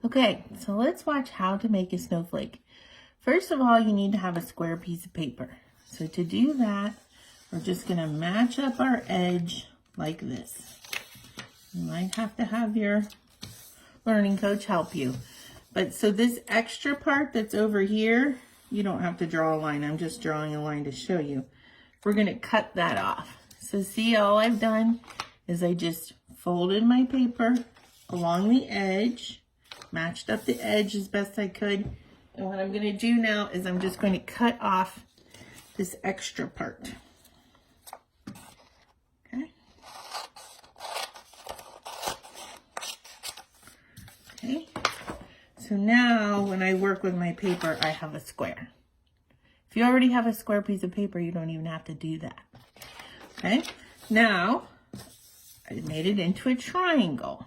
Okay, so let's watch how to make a snowflake. First of all, you need to have a square piece of paper. So to do that, we're just going to match up our edge like this. You might have to have your learning coach help you. But so this extra part that's over here, you don't have to draw a line. I'm just drawing a line to show you. We're going to cut that off. So see, all I've done is I just folded my paper along the edge, matched up the edge as best I could. And what I'm going to do now is I'm just going to cut off this extra part. Okay. Okay. So now when I work with my paper, I have a square. If you already have a square piece of paper, you don't even have to do that. Okay. Now I made it into a triangle.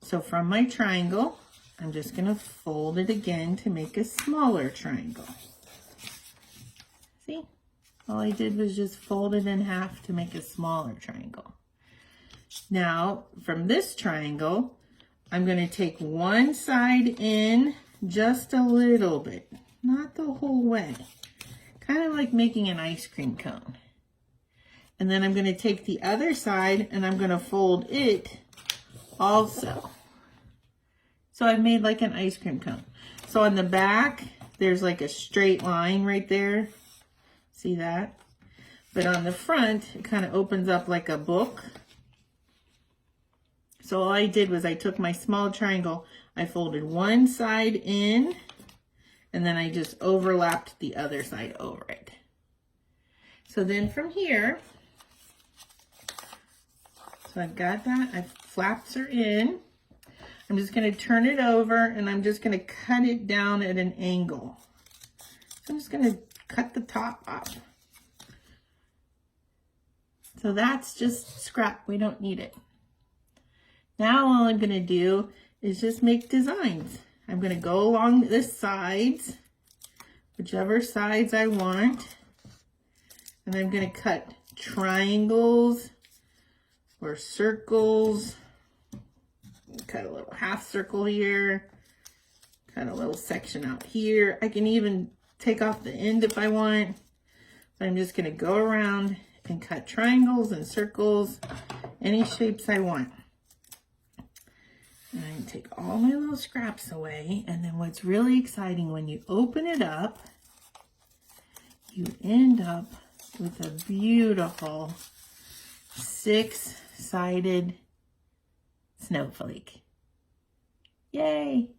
So from my triangle, I'm just going to fold it again to make a smaller triangle. See? All I did was just fold it in half to make a smaller triangle. Now, from this triangle, I'm going to take one side in just a little bit, not the whole way. Kind of like making an ice cream cone. And then I'm going to take the other side and I'm going to fold it also. So I've made like an ice cream cone. So on the back, there's like a straight line right there. See that? But on the front, it kind of opens up like a book. So all I did was I took my small triangle, I folded one side in, and then I just overlapped the other side over it. So then from here, so I've got that, flaps are in. I'm just going to turn it over and I'm just going to cut it down at an angle. So I'm just going to cut the top off. So that's just scrap, we don't need it. Now all I'm going to do is just make designs. I'm going to go along the sides, whichever sides I want, and I'm going to cut triangles or circles. Cut a little half circle here, cut a little section out here. I can even take off the end if I want, but I'm just going to go around and cut triangles and circles, any shapes I want. And I can take all my little scraps away, and then what's really exciting, when you open it up, you end up with a beautiful 6-sided snowflake. Yay!